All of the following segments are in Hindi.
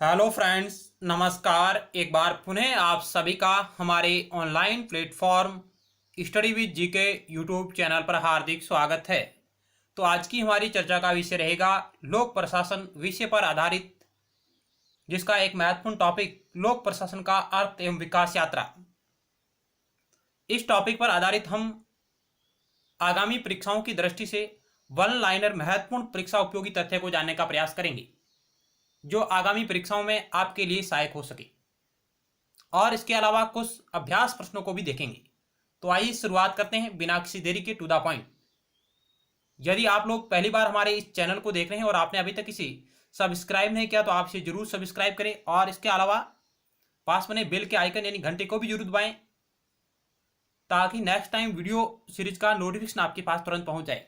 हेलो फ्रेंड्स, नमस्कार। एक बार पुनः आप सभी का हमारे online platform study with GK YouTube channel पर हार्दिक स्वागत है। तो आज की हमारी चर्चा का विषय रहेगा लोक प्रशासन विषय पर आधारित, जिसका एक महत्वपूर्ण टॉपिक लोक प्रशासन का अर्थ एवं विकास यात्रा। इस टॉपिक पर आधारित हम आगामी परीक्षाओं की दृष्टि से वन लाइनर महत्वपूर्ण परीक्षा उपयोगी तथ्य को जानने का प्रयास करेंगे, जो आगामी परीक्षाओं में आपके लिए सहायक हो सके। और इसके अलावा कुछ अभ्यास प्रश्नों को भी देखेंगे। तो आइए शुरुआत करते हैं बिना किसी देरी के, टू द पॉइंट। यदि आप लोग पहली बार हमारे इस चैनल को देख रहे हैं और आपने अभी तक इसे सब्सक्राइब नहीं किया तो आप इसे जरूर सब्सक्राइब करें, और इसके अलावा पास बने बेल के आइकन यानी घंटे को भी जरूर दबाएं, ताकि नेक्स्ट टाइम वीडियो सीरीज का नोटिफिकेशन आपके पास तुरंत पहुंच जाए।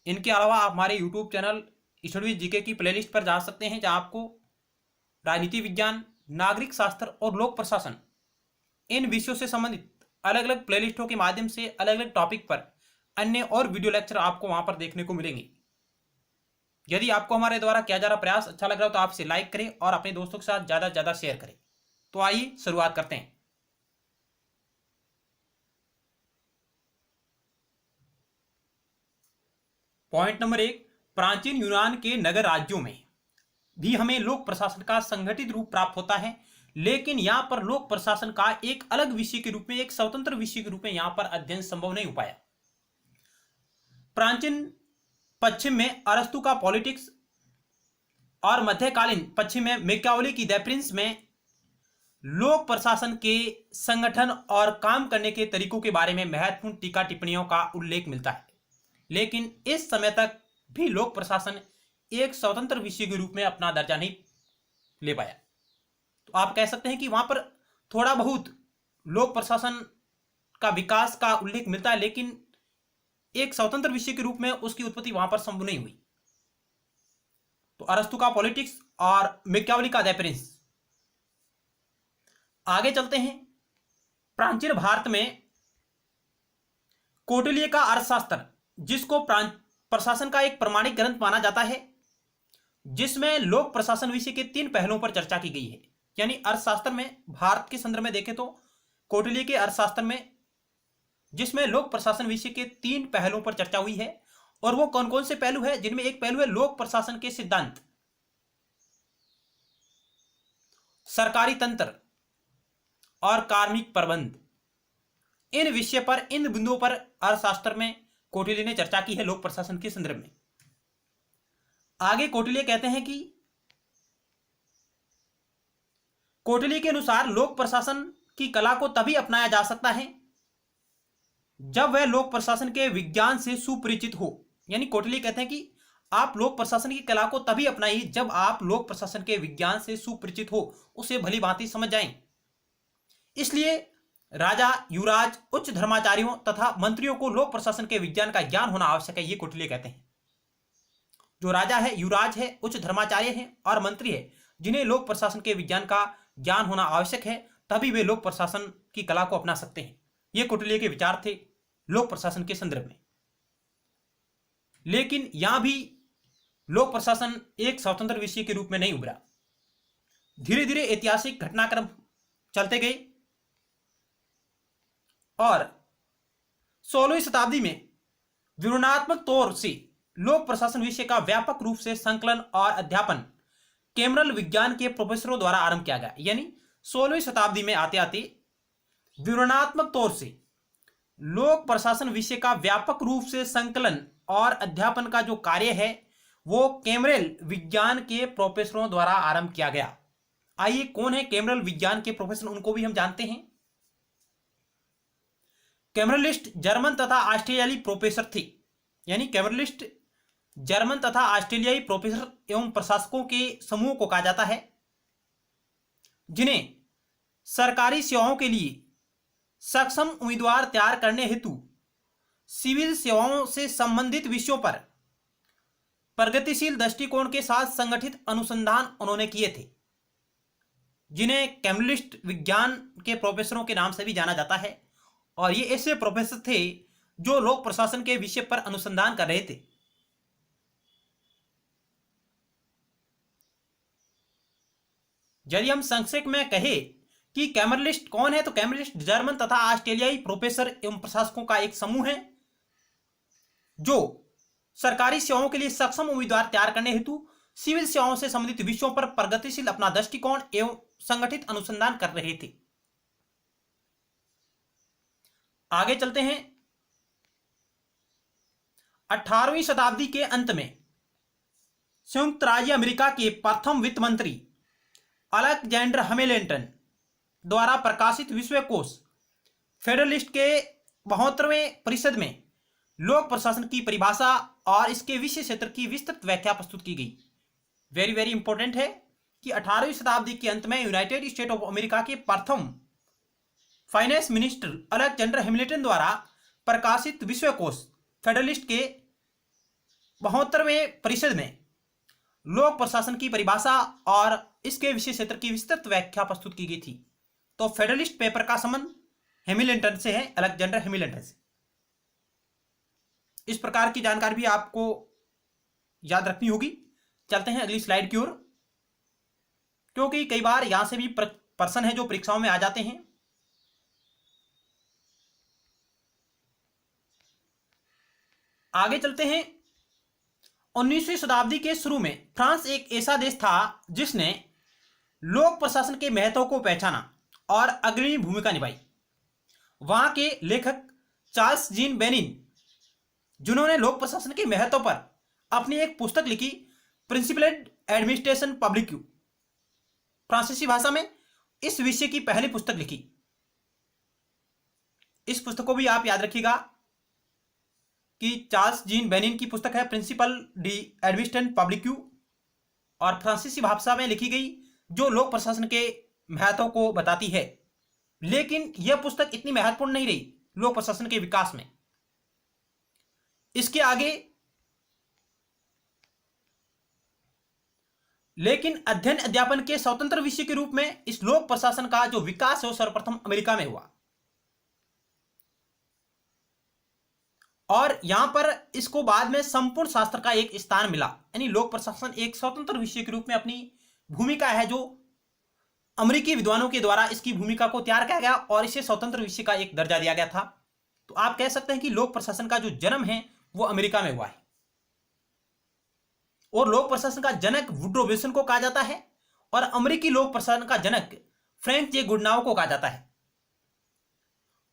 इनके अलावा आप हमारे YouTube channel study with GK की प्लेलिस्ट पर जा सकते हैं, जहां आपको राजनीति विज्ञान, नागरिक शास्त्र और लोक प्रशासन, इन विषयों से संबंधित अलग अलग प्लेलिस्टों के माध्यम से अलग अलग टॉपिक पर अन्य और वीडियो लेक्चर आपको वहां पर देखने को मिलेंगे। यदि आपको हमारे द्वारा किया जा रहा प्रयास अच्छा लग रहा हो तो आप इसे लाइक करें और अपने दोस्तों के साथ ज्यादा से ज्यादा शेयर करें। तो आइए शुरुआत करते हैं। पॉइंट नंबर 1, प्राचीन यूनान के नगर राज्यों में भी हमें लोक प्रशासन का संगठित रूप प्राप्त होता है, लेकिन यहां पर लोक प्रशासन का एक अलग विषय के रूप में, एक स्वतंत्र विषय के रूप में यहां पर अध्ययन संभव नहीं हो पाया। प्राचीन पश्चिम में अरस्तु का पॉलिटिक्स और मध्यकालीन पश्चिम में मैकियावेली की द प्रिंस में लोक प्रशासन के संगठन और काम करने के तरीकों के बारे में महत्वपूर्ण टीका टिप्पणियों का उल्लेख मिलता है। लेकिन इस समय तक भी लोक प्रशासन एक स्वतंत्र विषय के रूप में अपना दर्जा नहीं ले पाया। तो आप कह सकते हैं कि वहां पर थोड़ा बहुत लोक प्रशासन का विकास का उल्लेख मिलता है, लेकिन एक स्वतंत्र विषय के रूप में उसकी उत्पत्ति वहां पर संभव नहीं हुई। तो अरस्तु का पॉलिटिक्स और मैकियावेली का द प्रिंस। आगे चलते हैं। प्राचीन भारत में कौटिल्य का अर्थशास्त्र, जिसको प्रशासन का एक प्रमाणिक ग्रंथ माना जाता है, जिसमें लोक प्रशासन विषय के 3 पहलुओं पर चर्चा की गई है। यानी अर्थशास्त्र में भारत के संदर्भ में देखें तो कौटिल्य के अर्थशास्त्र में, जिसमें लोक प्रशासन विषय के 3 पहलुओं पर चर्चा हुई है। और वो कौन कौन से पहलू है, जिनमें एक पहलू है लोक प्रशासन के सिद्धांत, सरकारी तंत्र और कार्मिक प्रबंध। इन विषय पर, इन बिंदुओं पर अर्थशास्त्र में कौटिल्य ने चर्चा की है लोक प्रशासन के संदर्भ में। आगे कौटिल्य कहते हैं कि कौटिल्य के अनुसार लोक प्रशासन की कला को तभी अपनाया जा सकता है जब वह लोक प्रशासन के विज्ञान से सुपरिचित हो। यानी कौटिल्य कहते हैं कि आप लोक प्रशासन की कला को तभी अपनाइए जब आप लोक प्रशासन के विज्ञान से सुपरिचित हो, उसे भली भांति समझ जाएं। इसलिए राजा, युवराज, उच्च धर्माचार्यों तथा मंत्रियों को लोक प्रशासन के विज्ञान का ज्ञान होना आवश्यक है, ये कौटिल्य कहते हैं। जो राजा है, युवराज है, उच्च धर्माचार्य है और मंत्री है, जिन्हें लोक प्रशासन के विज्ञान का ज्ञान होना आवश्यक है, तभी वे लोक प्रशासन की कला को अपना सकते हैं। ये कौटिल्य के विचार थे लोक प्रशासन के संदर्भ में। लेकिन यहां भी लोक प्रशासन एक स्वतंत्र विषय के रूप में नहीं उभरा। धीरे धीरे ऐतिहासिक घटनाक्रम चलते गए और 16वीं शताब्दी में विवरणात्मक तौर से लोक प्रशासन विषय का व्यापक रूप से संकलन और अध्यापन कैमरल विज्ञान के प्रोफेसरों द्वारा आरंभ किया गया। यानी 16वीं शताब्दी में आते आते विवरणात्मक तौर से लोक प्रशासन विषय का व्यापक रूप से संकलन और अध्यापन का जो कार्य है, वो कैमरल विज्ञान के प्रोफेसरों द्वारा आरंभ किया गया। आइए, कौन है कैमरल विज्ञान के प्रोफेसर, उनको भी हम जानते हैं। कैमरलिस्ट जर्मन तथा ऑस्ट्रेलियाई प्रोफेसर थे। यानी कैमरलिस्ट जर्मन तथा ऑस्ट्रेलियाई प्रोफेसर एवं प्रशासकों के समूह को कहा जाता है, जिन्हें सरकारी सेवाओं के लिए सक्षम उम्मीदवार तैयार करने हेतु सिविल सेवाओं से संबंधित विषयों पर प्रगतिशील दृष्टिकोण के साथ संगठित अनुसंधान उन्होंने किए थे, जिन्हें कैमरलिस्ट विज्ञान के प्रोफेसरों के नाम से भी जाना जाता है। और ये ऐसे प्रोफेसर थे जो लोक प्रशासन के विषय पर अनुसंधान कर रहे थे। यदि हम संक्षेप में कहें कि कैमरलिस्ट कौन है, तो कैमरलिस्ट जर्मन तथा ऑस्ट्रेलियाई प्रोफेसर एवं प्रशासकों का एक समूह है जो सरकारी सेवाओं के लिए सक्षम उम्मीदवार तैयार करने हेतु सिविल सेवाओं से संबंधित विषयों पर प्रगतिशील अपना दृष्टिकोण एवं संगठित अनुसंधान कर रहे थे। आगे चलते हैं। 18वीं शताब्दी के अंत में संयुक्त राज्य अमेरिका के प्रथम वित्त मंत्री अलेक्जेंडर हैमिल्टन द्वारा प्रकाशित विश्वकोश फेडरलिस्ट के 72वें परिषद में लोक प्रशासन की परिभाषा और इसके विषय क्षेत्र की विस्तृत व्याख्या प्रस्तुत की गई। वेरी वेरी इंपॉर्टेंट है कि 18वीं शताब्दी के अंत में यूनाइटेड स्टेट ऑफ अमेरिका के प्रथम फाइनेंस मिनिस्टर अलेक्जेंडर हैमिल्टन द्वारा प्रकाशित विश्वकोश फेडरलिस्ट के 72वें परिषद में लोक प्रशासन की परिभाषा और इसके विषय क्षेत्र की विस्तृत व्याख्या प्रस्तुत की गई थी। तो फेडरलिस्ट पेपर का संबंध हैमिल्टन से है, अलेक्जेंडर हैमिल्टन से। इस प्रकार की जानकारी भी आपको याद रखनी होगी। चलते हैं अगली स्लाइड की ओर, क्योंकि कई बार यहां से भी प्रश्न है जो परीक्षाओं में आ जाते हैं। आगे चलते हैं। 19वीं शताब्दी के शुरू में फ्रांस एक ऐसा देश था जिसने लोक प्रशासन के महत्व को पहचाना और अग्रणी भूमिका निभाई। वहां के लेखक चार्ल्स जीन बेनिन, जिन्होंने लोक प्रशासन के महत्व पर अपनी एक पुस्तक लिखी, प्रिंसिपल्ड एडमिनिस्ट्रेशन पब्लिक, फ्रांसीसी भाषा में इस विषय की पहली पुस्तक लिखी। इस पुस्तक को भी आप याद रखिएगा कि चार्ल्स जीन बेनिन की पुस्तक है प्रिंसिपल डी एडमिनिस्ट्रेशन पब्लिक और फ्रांसीसी भाषा में लिखी गई, जो लोक प्रशासन के महत्व को बताती है। लेकिन यह पुस्तक इतनी महत्वपूर्ण नहीं रही लोक प्रशासन के विकास में। इसके आगे लेकिन अध्ययन अध्यापन के स्वतंत्र विषय के रूप में इस लोक प्रशासन का जो विकास है वो सर्वप्रथम अमेरिका में हुआ, और यहां पर इसको बाद में संपूर्ण शास्त्र का एक स्थान मिला। यानी लोक प्रशासन एक स्वतंत्र विषय के रूप में अपनी भूमिका है, जो अमेरिकी विद्वानों के द्वारा इसकी भूमिका को तैयार किया गया और इसे स्वतंत्र विषय का एक दर्जा दिया गया था। तो आप कह सकते हैं कि लोक प्रशासन का जो जन्म है वो अमेरिका में हुआ है, और लोक प्रशासन का जनक वुड्रो विल्सन को कहा जाता है, और अमेरिकी लोक प्रशासन का जनक फ्रैंक जे गुडनाव को कहा जाता है।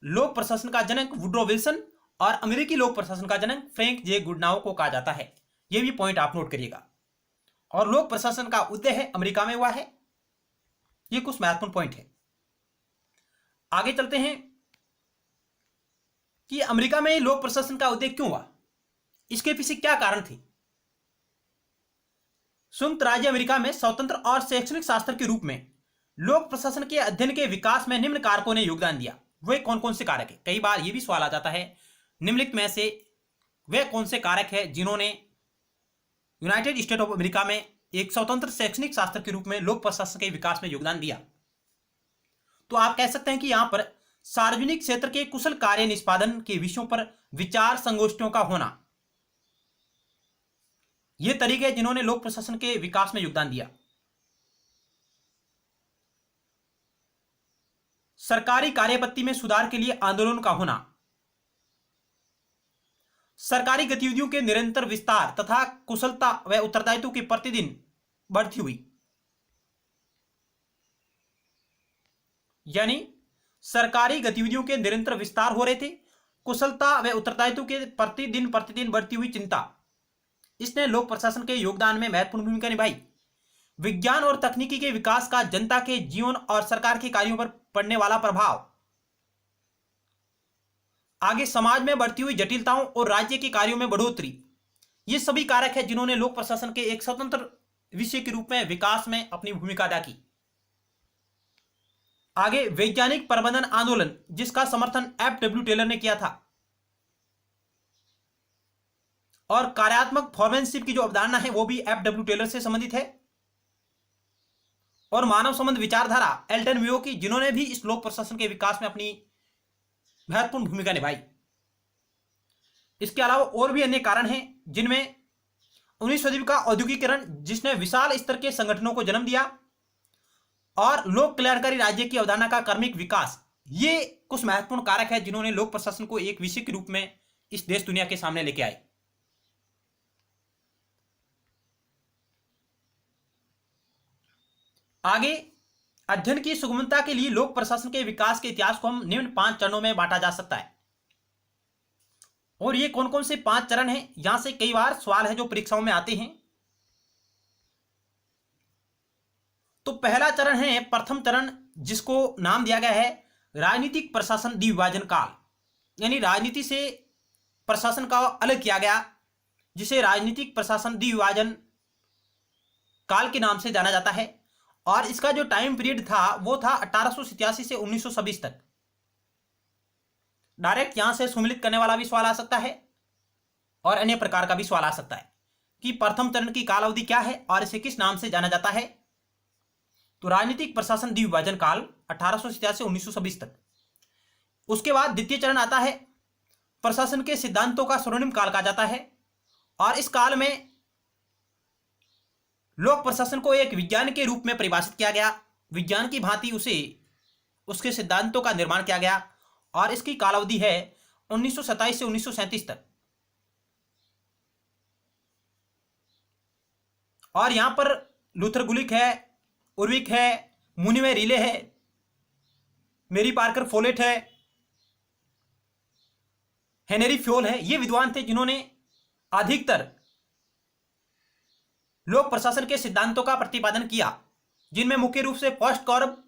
लोक प्रशासन का जनक वुड्रो विल्सन और अमेरिकी लोक प्रशासन का जनक फ्रैंक जे गुडनाव को कहा जाता है। यह भी पॉइंट आप नोट करिएगा। और लोक प्रशासन का उदय है अमेरिका में हुआ है। यह कुछ महत्वपूर्ण पॉइंट है। आगे चलते हैं कि अमेरिका में लोक प्रशासन का उदय क्यों हुआ, इसके पीछे क्या कारण थे। संयुक्त राज्य अमेरिका में स्वतंत्र और शैक्षणिक शास्त्र के रूप में लोक प्रशासन के अध्ययन के विकास में निम्न कारकों ने योगदान दिया। वे कौन कौन से कारक है, कई बार यह भी सवाल आ जाता है, निम्नलिखित में से वे कौन से कारक है जिन्होंने यूनाइटेड स्टेट ऑफ अमेरिका में एक स्वतंत्र शैक्षणिक शास्त्र के रूप में लोक प्रशासन के विकास में योगदान दिया। तो आप कह सकते हैं कि यहां पर सार्वजनिक क्षेत्र के कुशल कार्य निष्पादन के विषयों पर विचार संगोष्ठियों का होना, ये तरीके जिन्होंने लोक प्रशासन के विकास में योगदान दिया। सरकारी कार्यपद्धति में सुधार के लिए आंदोलन का होना, सरकारी गतिविधियों के निरंतर विस्तार तथा कुशलता व उत्तरदायित्व की प्रतिदिन बढ़ती हुई, यानी सरकारी गतिविधियों के निरंतर विस्तार हो रहे थे, कुशलता व उत्तरदायित्व के प्रतिदिन बढ़ती हुई चिंता, इसने लोक प्रशासन के योगदान में महत्वपूर्ण भूमिका निभाई। विज्ञान और तकनीकी के विकास का जनता के जीवन और सरकार के कार्यों पर पड़ने वाला प्रभाव, आगे समाज में बढ़ती हुई जटिलताओं और राज्य के कार्यों में बढ़ोतरी, ये सभी कारक हैं जिन्होंने लोक प्रशासन के एक स्वतंत्र विषय के रूप में विकास में अपनी भूमिका अदा की। आगे वैज्ञानिक प्रबंधन आंदोलन, जिसका समर्थन एफ.डब्ल्यू. टेलर ने किया था, और कार्यात्मक फॉर्मेनशिप की जो अवधारणा है वो भी एफ.डब्ल्यू. टेलर से संबंधित है, और मानव संबंध विचारधारा एल्टन मेयो की, जिन्होंने भी इस लोक प्रशासन के विकास में अपनी महत्वपूर्ण भूमिका निभाई। इसके अलावा और भी अन्य कारण हैं, जिनमें 19वीं सदी का औद्योगिकीकरण, जिसने विशाल स्तर के संगठनों को जन्म दिया, और लोक कल्याणकारी राज्य की अवधारणा का क्रमिक विकास, ये कुछ महत्वपूर्ण कारक है जिन्होंने लोक प्रशासन को एक विषय के रूप में इस देश दुनिया के सामने लेके आए। आगे अध्ययन की सुगमता के लिए लोक प्रशासन के विकास के इतिहास को हम निम्न 5 चरणों में बांटा जा सकता है। और ये कौन कौन से 5 चरण हैं, यहां से कई बार सवाल है जो परीक्षाओं में आते हैं। तो पहला चरण है प्रथम चरण, जिसको नाम दिया गया है राजनीतिक प्रशासन द्विविभाजन काल, यानी राजनीति से प्रशासन का अलग किया गया, जिसे राजनीतिक प्रशासन द्विविभाजन काल के नाम से जाना जाता है। और इसका जो टाइम पीरियड था वो था 1887 से 1926 तक। डायरेक्ट यहां से सुमिलित करने वाला भी सवाल आ सकता है और अन्य प्रकार का भी सवाल आ सकता है कि प्रथम चरण की काल अवधि क्या है और इसे किस नाम से जाना जाता है। तो राजनीतिक प्रशासन द्विविभाजन काल 1887 से 1926 तक। उसके बाद द्वितीय चरण आता है प्रशासन के सिद्धांतों का स्वर्णिम काल कहा जाता है, और इस काल में लोक प्रशासन को एक विज्ञान के रूप में परिभाषित किया गया, विज्ञान की भांति उसे उसके सिद्धांतों का निर्माण किया गया, और इसकी काल अवधि है 1927 से 1937 तक। और यहां पर लूथर गुलिक है, उर्विक है, मुनिवे रिले है, मेरी पार्कर फोलेट है, हेनरी फ्योल है, ये विद्वान थे जिन्होंने अधिकतर लोक प्रशासन के सिद्धांतों का प्रतिपादन किया, जिनमें मुख्य रूप से फर्स्ट कॉर्ब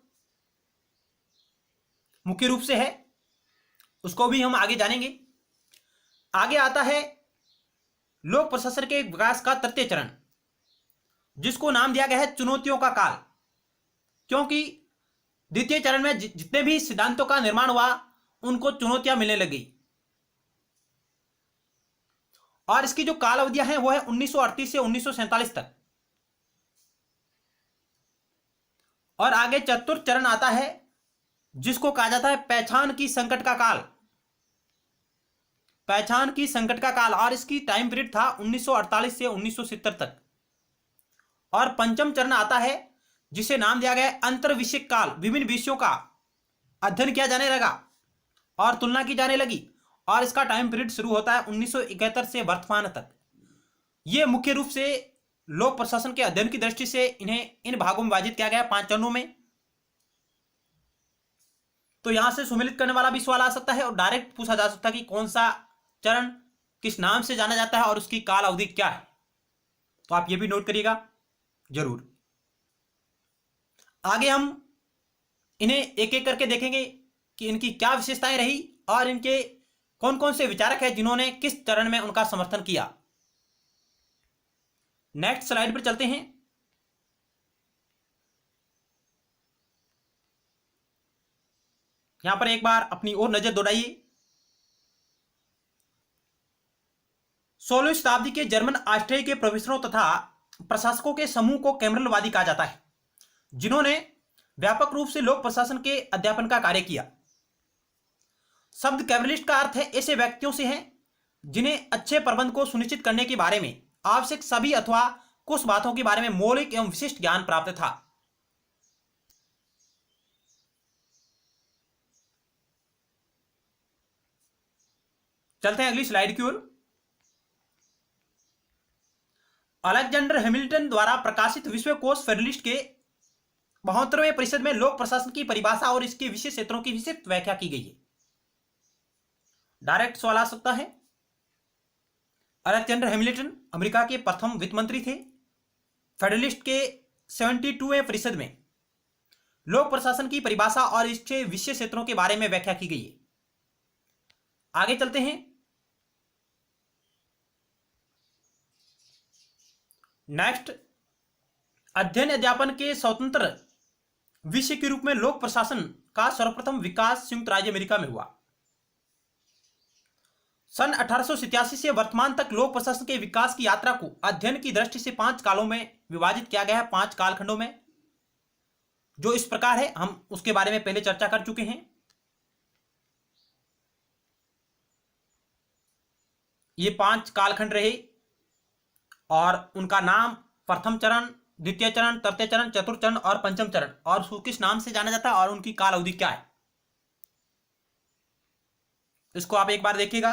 मुख्य रूप से है, उसको भी हम आगे जानेंगे। आगे आता है लोक प्रशासन के विकास का तृतीय चरण, जिसको नाम दिया गया है चुनौतियों का काल, क्योंकि द्वितीय चरण में जितने भी सिद्धांतों का निर्माण हुआ उनको चुनौतियां मिलने लगी। और इसकी जो काल अवधियां हैं वो है 1938 से 1947 तक। और आगे चतुर्थ चरण आता है जिसको कहा जाता है पहचान की संकट का काल, पहचान की संकट का काल, और इसकी टाइम पीरियड था 1948 से 1970 तक। और पंचम चरण आता है जिसे नाम दिया गया अंतर विषय काल, विभिन्न विषयों का अध्ययन किया जाने लगा और तुलना की जाने लगी, और इसका टाइम पीरियड शुरू होता है 1971 से वर्तमान तक। यह मुख्य रूप से लोक प्रशासन के अध्ययन की दृष्टि से इन्हें इन भागों में विभाजित किया गया 5 चरणों में। तो यहां से सुमेलित करने वाला भी सवाल आ सकता है और डायरेक्ट पूछा जा सकता है कि कौन सा चरण किस नाम से जाना जाता है और उसकी काल अवधि क्या है। तो आप ये भी नोट करिएगा जरूर। आगे हम इन्हें एक एक करके देखेंगे कि इनकी क्या विशेषताएं रही और इनके कौन कौन से विचारक हैं जिन्होंने किस चरण में उनका समर्थन किया। नेक्स्ट स्लाइड पर चलते हैं। यहां पर एक बार अपनी ओर नजर दौड़ाइए। 16वीं शताब्दी के जर्मन ऑस्ट्रिया के प्रोफेसरों तथा प्रशासकों के समूह को कैमरलवादी कहा जाता है, जिन्होंने व्यापक रूप से लोक प्रशासन के अध्यापन का कार्य किया। शब्द कैमरलिस्ट का अर्थ है ऐसे व्यक्तियों से है जिन्हें अच्छे प्रबंध को सुनिश्चित करने के बारे में आवश्यक सभी अथवा कुछ बातों के बारे में मौलिक एवं विशिष्ट ज्ञान प्राप्त था। चलते हैं अगली स्लाइड की ओर। अलेक्जेंडर हैमिल्टन द्वारा प्रकाशित विश्वकोश फेडरलिस्ट के 72वें परिषद में लोक प्रशासन की परिभाषा और इसके विशेष क्षेत्रों की विस्तृत व्याख्या की गई है। डायरेक्ट सवाल आ सकता है। अलेक्जेंडर हैमिल्टन अमेरिका के प्रथम वित्त मंत्री थे। फेडरलिस्ट के 72वें परिषद में लोक प्रशासन की परिभाषा और इसके विशेष क्षेत्रों के बारे में व्याख्या की गई है। आगे चलते हैं। नेक्स्ट, अध्ययन अध्यापन के स्वतंत्र विषय के रूप में लोक प्रशासन का सर्वप्रथम विकास संयुक्त राज्य अमेरिका में हुआ। सन 1887 से वर्तमान तक लोक प्रशासन के विकास की यात्रा को अध्ययन की दृष्टि से 5 कालों में विभाजित किया गया है, 5 कालखंडों में, जो इस प्रकार है। हम उसके बारे में पहले चर्चा कर चुके हैं। ये 5 कालखंड रहे और उनका नाम प्रथम चरण, द्वितीय चरण, तृतीय चरण, चतुर्थ चरण और पंचम चरण, और किस नाम से जाना जाता है और उनकी काल अवधि क्या है, इसको आप एक बार देखिएगा।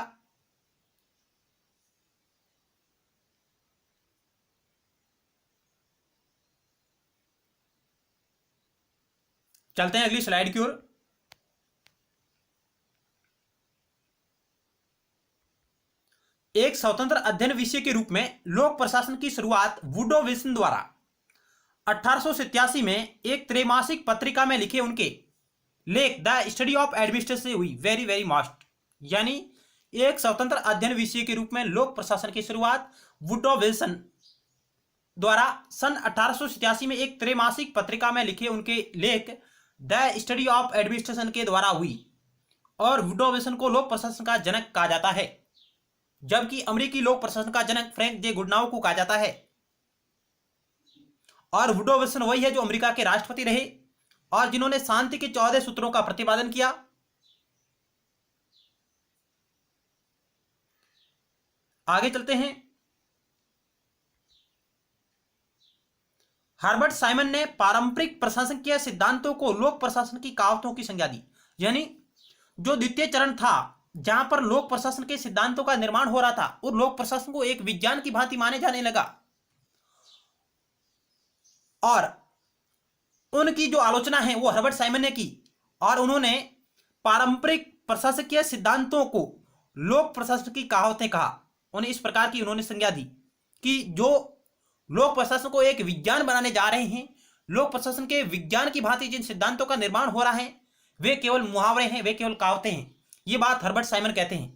चलते हैं अगली स्लाइड की ओर। एक स्वतंत्र अध्ययन विषय के रूप में लोक प्रशासन की शुरुआत वुडो विल्सन द्वारा 1887 में एक त्रैमासिक पत्रिका में लिखे उनके लेख द स्टडी ऑफ एडमिनिस्ट्रेशन से हुई। वेरी वेरी मस्ट, यानी एक स्वतंत्र अध्ययन विषय के रूप में लोक प्रशासन की शुरुआत वुडो विल्सन द्वारा सन 1887 में एक त्रैमासिक पत्रिका में लिखे उनके लेख द स्टडी ऑफ एडमिनिस्ट्रेशन के द्वारा हुई, और वुडो विल्सन को लोक प्रशासन का जनक कहा जाता है, जबकि अमेरिकी लोक प्रशासन का जनक फ्रैंक जे गुडनाउ को कहा जाता है। और वुडो विल्सन वही है जो अमेरिका के राष्ट्रपति रहे और जिन्होंने शांति के 14 सूत्रों का प्रतिपादन किया। आगे चलते हैं। हर्बर्ट साइमन ने पारंपरिक प्रशासकीय सिद्धांतों को लोक प्रशासन की कहावतों की संज्ञा दी, यानी जो द्वितीय चरण था जहां पर लोक प्रशासन के सिद्धांतों का निर्माण हो रहा था और लोक प्रशासन को एक विज्ञान की भांति माने जाने लगा, और उनकी जो आलोचना है वो हर्बर्ट साइमन ने की, और उन्होंने पारंपरिक प्रशासकीय सिद्धांतों को लोक प्रशासन की कहावतें कहा। उन्हें इस प्रकार की उन्होंने संज्ञा दी कि जो लोक प्रशासन को एक विज्ञान बनाने जा रहे हैं, लोक प्रशासन के विज्ञान की भांति जिन सिद्धांतों का निर्माण हो रहा है वे केवल मुहावरे हैं, वे केवल कहावतें हैं। ये बात हर्बर्ट साइमन कहते हैं।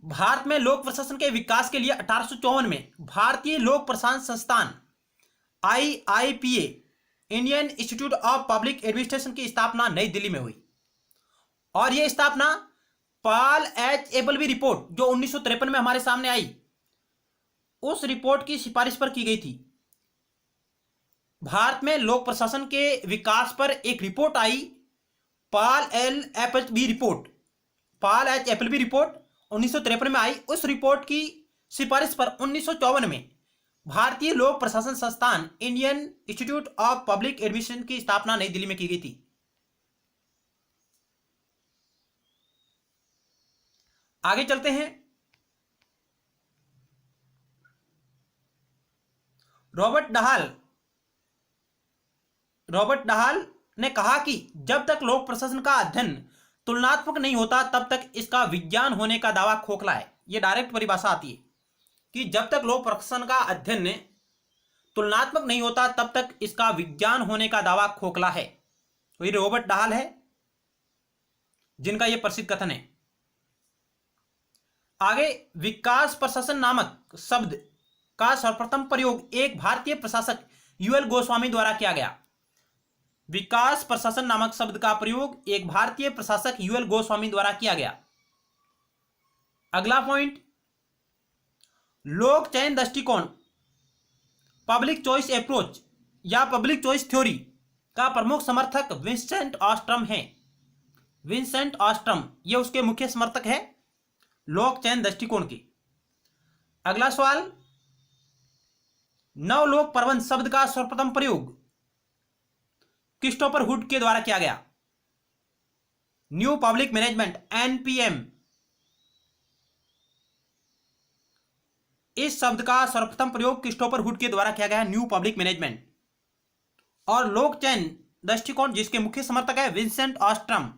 भारत में लोक प्रशासन के विकास के लिए 1854 में भारतीय लोक प्रशासन संस्थान IIPA Indian institute of public administration की स्थापना नई दिल्ली में हुई, और यह स्थापना पॉल एच एबलबी रिपोर्ट जो 1953 में हमारे सामने आई, उस रिपोर्ट की सिफारिश पर की गई थी। भारत में लोक प्रशासन के विकास पर एक रिपोर्ट आई, पॉल एच एपलबी रिपोर्ट 1953 में आई। उस रिपोर्ट की सिफारिश पर 1954 में भारतीय लोक प्रशासन संस्थान Indian institute of public administration की स्थापना नई दिल्ली में की गई थी। आगे चलते हैं। रॉबर्ट डहाल ने कहा कि जब तक लोक प्रशासन का अध्ययन तुलनात्मक नहीं होता तब तक इसका विज्ञान होने का दावा खोखला है। यह डायरेक्ट परिभाषा आती है कि जब तक लोक प्रशासन का अध्ययन तुलनात्मक नहीं होता तब तक इसका विज्ञान होने का दावा खोखला है। तो ये रॉबर्ट डहाल है जिनका यह प्रसिद्ध कथन है। आगे, विकास प्रशासन नामक शब्द का सर्वप्रथम प्रयोग एक भारतीय प्रशासक यूएल गोस्वामी द्वारा किया गया। विकास प्रशासन नामक शब्द का प्रयोग एक भारतीय प्रशासक यूएल गोस्वामी द्वारा किया गया। अगला पॉइंट, लोक चयन दृष्टिकोण पब्लिक चॉइस अप्रोच या पब्लिक चॉइस थ्योरी का प्रमुख समर्थक विंसेंट ऑस्ट्रम है। विंसेंट ऑस्ट्रम ये उसके मुख्य समर्थक है लोक चयन दृष्टिकोण की। अगला सवाल, नवलोक प्रबंध शब्द का सर्वप्रथम प्रयोग क्रिस्टोफर हुड के द्वारा किया गया। न्यू पब्लिक मैनेजमेंट NPM, इस शब्द का सर्वप्रथम प्रयोग क्रिस्टोफर हुड के द्वारा किया गया है, न्यू पब्लिक मैनेजमेंट। और लोक चयन दृष्टिकोण जिसके मुख्य समर्थक है विंसेंट ऑस्ट्रम।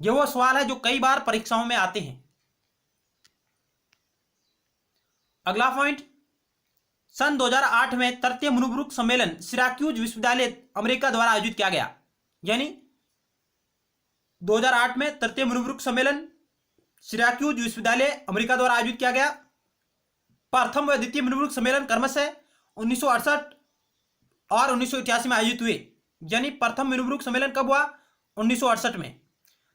यह वो सवाल है जो कई बार परीक्षाओं में आते हैं। अगला पॉइंट, सन 2008 में तृतीय मुनब्रुक सम्मेलन सिराक्यूज विश्वविद्यालय अमेरिका द्वारा आयोजित किया गया। यानी 2008 में तृतीय मुनब्रुक सम्मेलन सिराक्यूज विश्वविद्यालय अमेरिका द्वारा आयोजित किया गया। प्रथम व द्वितीय मुनब्रुक सम्मेलन क्रमशः 1968 और 1988 में आयोजित हुए। यानी प्रथम मुनब्रुक सम्मेलन कब हुआ? 1968 में।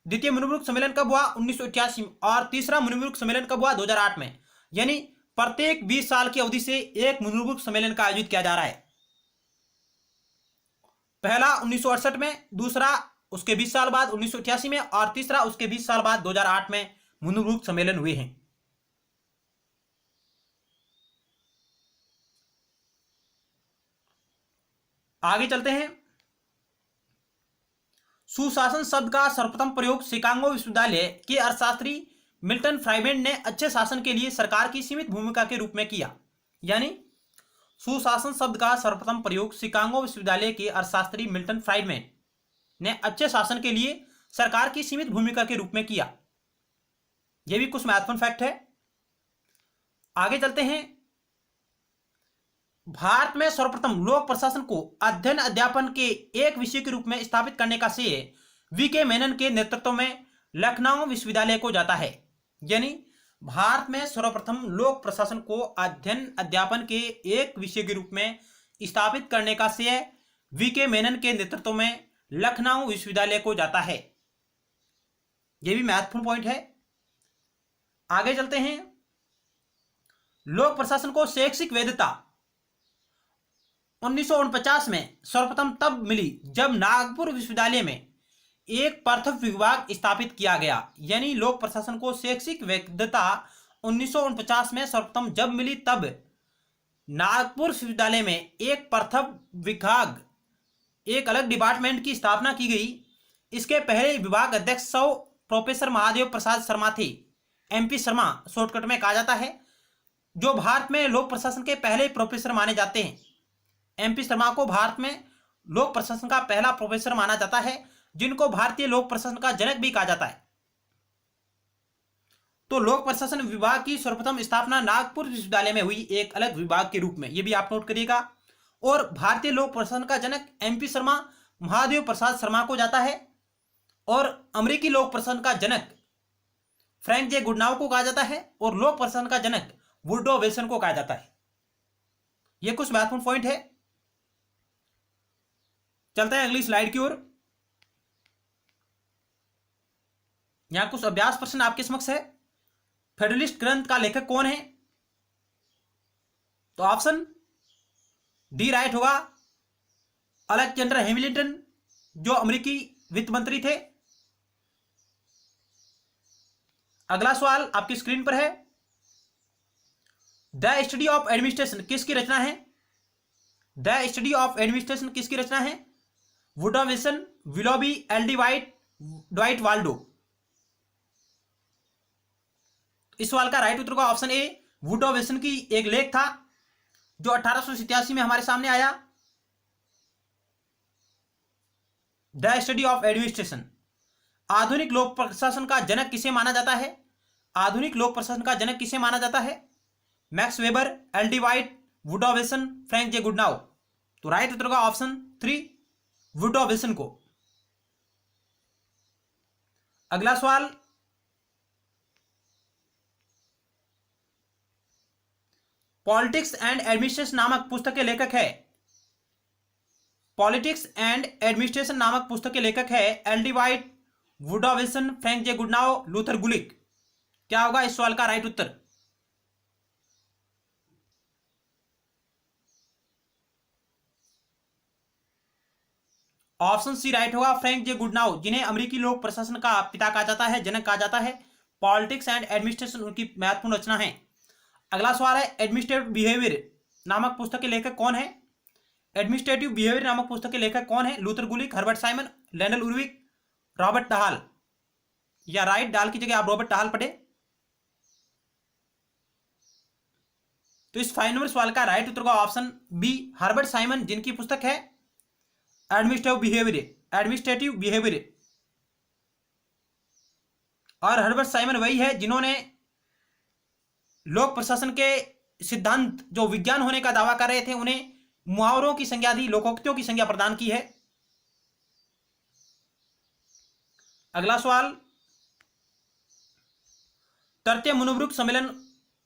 द्वितीय मुनब्रुक सम्मेलन कब हुआ? 1988 में। और तीसरा मुनब्रुक सम्मेलन कब हुआ? 2008 में। यानी प्रत्येक 20 साल की अवधि से एक मुनब्रुक सम्मेलन का आयोजित किया जा रहा है। पहला 1968 में, दूसरा उसके 20 साल बाद 1988 में, और तीसरा उसके 20 साल बाद 2008 में मुनब्रुक सम्मेलन हुए हैं। आगे चलते हैं। सुशासन शब्द का सर्वप्रथम प्रयोग शिकागो विश्वविद्यालय के अर्थशास्त्री मिल्टन फ्राइडमैन ने अच्छे शासन के लिए सरकार की सीमित भूमिका के रूप में किया। यानी सुशासन शब्द का सर्वप्रथम प्रयोग शिकागो विश्वविद्यालय के अर्थशास्त्री मिल्टन फ्राइडमैन ने अच्छे शासन के लिए सरकार की सीमित भूमिका के रूप में किया। यह भी कुछ महत्वपूर्ण फैक्ट है। आगे चलते हैं। भारत में सर्वप्रथम लोक प्रशासन को अध्ययन अध्यापन के एक विषय के रूप में स्थापित करने का श्रेय वीके मेनन के नेतृत्व में लखनऊ विश्वविद्यालय को जाता है। यानी भारत में सर्वप्रथम लोक प्रशासन को अध्ययन अध्यापन के एक विषय के रूप में स्थापित करने का श्रेय वीके मेनन के नेतृत्व में लखनऊ विश्वविद्यालय को जाता है। यह भी महत्वपूर्ण पॉइंट है। आगे चलते हैं। लोक प्रशासन को शैक्षिक वैधता 1949 में सर्वप्रथम तब मिली जब नागपुर विश्वविद्यालय में एक पृथक विभाग स्थापित किया गया। यानी लोक प्रशासन को शैक्षिक वैधता 1949 में सर्वप्रथम जब मिली तब नागपुर विश्वविद्यालय में एक पृथक विभाग, एक अलग डिपार्टमेंट की स्थापना की गई। इसके पहले विभाग अध्यक्ष प्रोफेसर महादेव प्रसाद शर्मा थे, MP शर्मा शॉर्टकट में कहा जाता है, जो भारत में लोक प्रशासन के पहले प्रोफेसर माने जाते हैं। MP शर्मा को भारत में लोक प्रशासन का पहला प्रोफेसर माना जाता है, जिनको भारतीय लोक प्रशासन का जनक भी कहा जाता है। तो लोक प्रशासन विभाग की सर्वप्रथम स्थापना नागपुर विश्वविद्यालय में हुई, एक अलग विभाग के रूप में। यह भी आप नोट करिएगा। और भारतीय लोक प्रशासन का जनक MP शर्मा महादेव प्रसाद शर्मा को जाता है, और अमेरिकी लोक प्रशासन का जनक फ्रैंक जे गुडनाउ को कहा जाता है, और लोक प्रशासन का जनक वुडरो विल्सन को कहा जाता है। यह कुछ महत्वपूर्ण पॉइंट है। चलते हैं अगली स्लाइड की ओर। यहां कुछ अभ्यास प्रश्न आपके समक्ष है। फेडरलिस्ट ग्रंथ का लेखक कौन है? तो ऑप्शन डी राइट होगा, अलेक्जेंडर हैमिल्टन, जो अमेरिकी वित्त मंत्री थे। अगला सवाल आपकी स्क्रीन पर है। द स्टडी ऑफ एडमिनिस्ट्रेशन किसकी रचना है? द स्टडी ऑफ एडमिनिस्ट्रेशन किसकी रचना है? Woodrow Wilson, Willoughby, L.D. White, Dwight Waldo. इस सवाल का राइट उत्तर होगा ऑप्शन ए, वुडरो विल्सन की एक लेख था जो 1887 में हमारे सामने आया। The study of administration. आधुनिक लोक प्रशासन का जनक किसे माना जाता है? आधुनिक लोक प्रशासन का जनक किसे माना जाता है? Max Weber, L.D. White, Woodrow Wilson, Frank J Goodnow. तो राइट उत्तर होगा ऑप्शन 3, वुडरो विल्सन को। अगला सवाल, पॉलिटिक्स एंड एडमिनिस्ट्रेशन नामक पुस्तक के लेखक है। पॉलिटिक्स एंड एडमिनिस्ट्रेशन नामक पुस्तक के लेखक है L.D. White, Woodrow Wilson, Frank J Goodnow, Luther Gulick. क्या होगा इस सवाल का राइट उत्तर? ऑप्शन सी राइट होगा, फ्रैंक जे गुडनाउ, जिन्हें अमेरिकी लोक प्रशासन का पिता कहा जाता है, जनक कहा जाता है। पॉलिटिक्स एंड एडमिनिस्ट्रेशन उनकी महत्वपूर्ण रचना है। अगला सवाल है, एडमिनिस्ट्रेटिव बिहेवियर नामक पुस्तक के लेखक कौन है? एडमिनिस्ट्रेटिव बिहेवियर नामक पुस्तक के लेखक कौन है? लूथर गुलिक, हर्बर्ट साइमन, लैंडल उर्विक, रॉबर्ट टहाल। या राइट डाल की जगह आप रॉबर्ट टहाल पढ़े। तो इस 5 नंबर सवाल का राइट उत्तर का ऑप्शन बी, हर्बर्ट साइमन, जिनकी पुस्तक है एडमिनिस्ट्रेटिव बिहेवियर। और हर्बर्ट साइमन वही है जिन्होंने लोक प्रशासन के सिद्धांत जो विज्ञान होने का दावा कर रहे थे, उन्हें मुहावरों की संज्ञा दी, लोकोक्तियों की संज्ञा प्रदान की है। अगला सवाल, तृतीय मुनुब्रुक सम्मेलन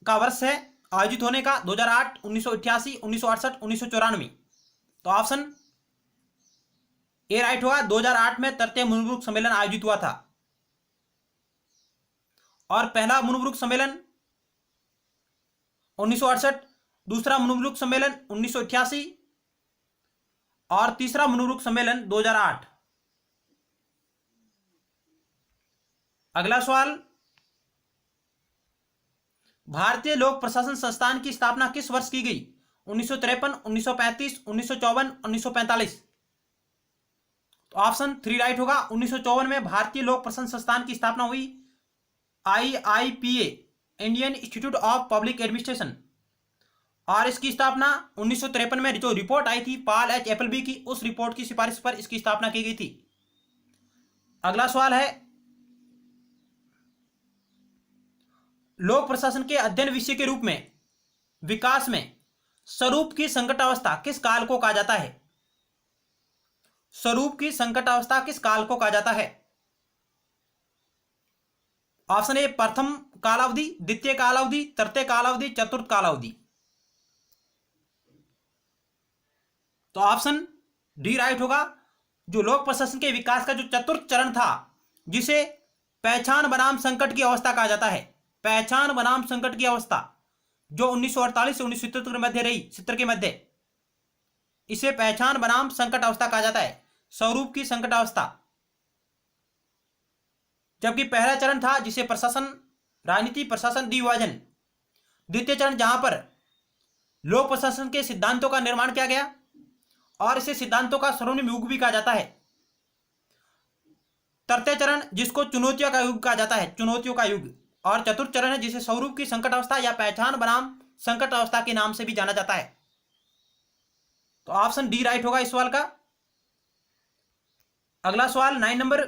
का वर्ष है आयोजित होने का 2008, 1988, 1968, 1994। तो ऑप्शन ए राइट होगा, 2008 में तृतीय मुनुब्रुक सम्मेलन आयोजित हुआ था। और पहला मुनुब्रुक सम्मेलन 1968, दूसरा मुनुब्रुक सम्मेलन 1988 और तीसरा मुनुब्रुक सम्मेलन 2008। अगला सवाल, भारतीय लोक प्रशासन संस्थान की स्थापना किस वर्ष की गई? 1953, 1935, 1954, 1945। तो ऑप्शन 3 राइट होगा। 1954 में भारतीय लोक प्रशासन संस्थान की स्थापना हुई, IIPA, Indian institute of public administration. और इसकी स्थापना 1953 में जो रिपोर्ट आई थी पॉल एच एपलबी की, उस रिपोर्ट की सिफारिश पर इसकी स्थापना की गई थी। अगला सवाल है, लोक प्रशासन के अध्ययन विषय के रूप में विकास में स्वरूप की संकटावस्था किस काल को कहा जाता है? स्वरूप की संकटावस्था किस काल को कहा जाता है? ऑप्शन ए प्रथम कालावधि, द्वितीय कालावधि, तृतीय कालावधि, चतुर्थ कालावधि। तो ऑप्शन डी राइट होगा। जो लोक प्रशासन के विकास का जो चतुर्थ चरण था, जिसे पहचान बनाम संकट की अवस्था कहा जाता है, पहचान बनाम संकट की अवस्था, जो 1948 से 1977 के मध्य रही, 70 के मध्य, इसे पहचान बनाम संकट अवस्था कहा जाता है, स्वरूप की संकट अवस्था। जबकि पहला चरण था जिसे प्रशासन, राजनीति, प्रशासन द्विभाजन। द्वितीय चरण जहां पर लोक प्रशासन के सिद्धांतों का निर्माण किया गया और इसे सिद्धांतों का स्वर्णिम युग भी कहा जाता है। तृतीय चरण जिसको चुनौतियों का युग कहा जाता है, चुनौतियों का युग। और चतुर्थ चरण है जिसे स्वरूप की संकट अवस्था या पहचान बनाम संकट अवस्था के नाम से भी जाना जाता है। तो ऑप्शन डी राइट होगा इस सवाल का। अगला सवाल 9 नंबर,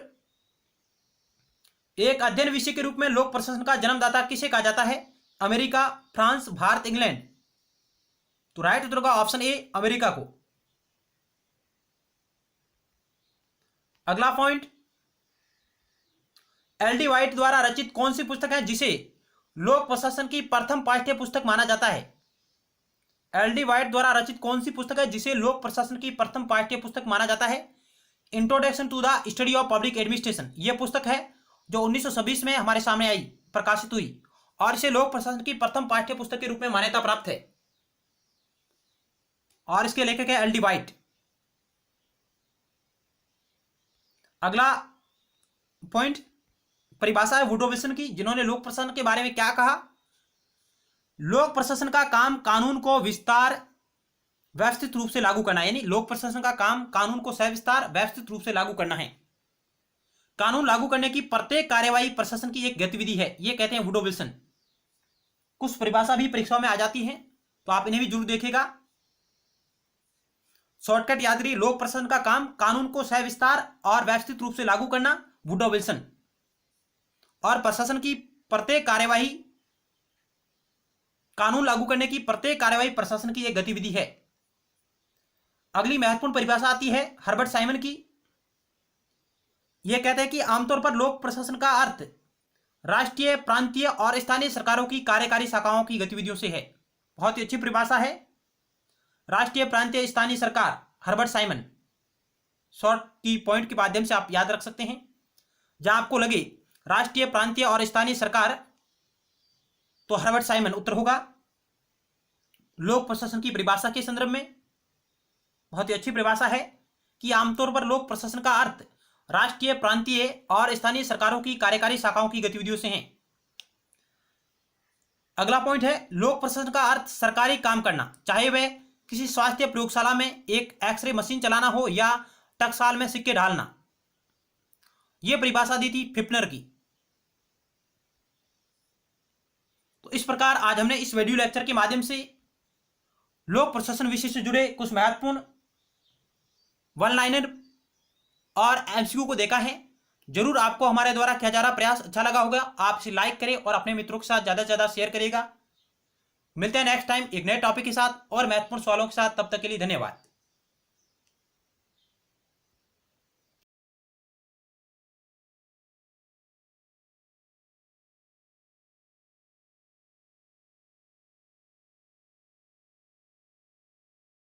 एक अध्ययन विषय के रूप में लोक प्रशासन का जन्मदाता किसे कहा जाता है? America, France, Bharat, England. तो राइट उत्तर होगा ऑप्शन ए, अमेरिका को। अगला पॉइंट, LD वाइट द्वारा रचित कौन सी पुस्तक है जिसे लोक प्रशासन की प्रथम पाठ्य पुस्तक माना जाता है? LD वाइट द्वारा रचित कौन सी पुस्तक है जिसे लोक प्रशासन की प्रथम पाठ्य पुस्तक माना जाता है? Introduction to the study of public administration. यह पुस्तक है जो 1926 में हमारे सामने आई, प्रकाशित हुई, और इसे लोक प्रशासन की प्रथम पाठ्य पुस्तक के रूप में मान्यता प्राप्त है। और इसके लेखक है LD वाइट। अगला पॉइंट, परिभाषा है वुडरो विल्सन की, जिन्होंने लोक प्रशासन के बारे में क्या कहा? लोक प्रशासन का काम कानून को विस्तार व्यवस्थित रूप से लागू करना है। यानी लोक प्रशासन का काम कानून को सविस्तार व्यवस्थित रूप से लागू करना है। कानून लागू करने की प्रत्येक कार्यवाही प्रशासन की एक गतिविधि है, ये कहते हैं वुडरो विल्सन। कुछ परिभाषा भी परीक्षाओं में आ जाती है, तो आप इन्हें भी जरूर देखेगा। शॉर्टकट याद रही, लोक प्रशासन का काम कानून को सविस्तार और व्यवस्थित रूप से लागू करना, वुडरो विल्सन। और प्रशासन की प्रत्येक कार्यवाही, कानून लागू करने की प्रत्येक कार्यवाही प्रशासन की एक गतिविधि है। अगली महत्वपूर्ण परिभाषा आती है हर्बर्ट साइमन की। यह कहते हैं कि आमतौर पर लोक प्रशासन का अर्थ राष्ट्रीय, प्रांतीय और स्थानीय सरकारों की कार्यकारी शाखाओं की गतिविधियों से है। बहुत ही अच्छी परिभाषा है, राष्ट्रीय, प्रांतीय, स्थानीय सरकार, हर्बर्ट साइमन। शॉर्ट की पॉइंट के माध्यम से आप याद रख सकते हैं। जहां आपको लगे राष्ट्रीय, प्रांतीय और स्थानीय सरकार, तो हर्बर्ट साइमन उत्तर होगा। लोक प्रशासन की परिभाषा के संदर्भ में बहुत ही अच्छी परिभाषा है कि आमतौर पर लोक प्रशासन का अर्थ राष्ट्रीय, प्रांतीय और स्थानीय सरकारों की कार्यकारी शाखाओं की गतिविधियों से है। अगला पॉइंट है, लोक प्रशासन का अर्थ सरकारी काम करना, चाहे वह किसी स्वास्थ्य प्रयोगशाला में एक एक्सरे मशीन चलाना हो या टकसाल में सिक्के ढालना। यह परिभाषा दी थी फिफ्नर की। तो इस प्रकार आज हमने इस वीडियो लेक्चर के माध्यम से लोक प्रशासन विषय से जुड़े कुछ महत्वपूर्ण वन लाइनर और MCQ को देखा है। जरूर आपको हमारे द्वारा किया जा रहा प्रयास अच्छा लगा होगा। आप इसे लाइक करें और अपने मित्रों के साथ ज्यादा से ज्यादा शेयर करिएगा। मिलते हैं नेक्स्ट टाइम एक नए टॉपिक के साथ और महत्वपूर्ण सवालों के साथ। तब तक के लिए धन्यवाद।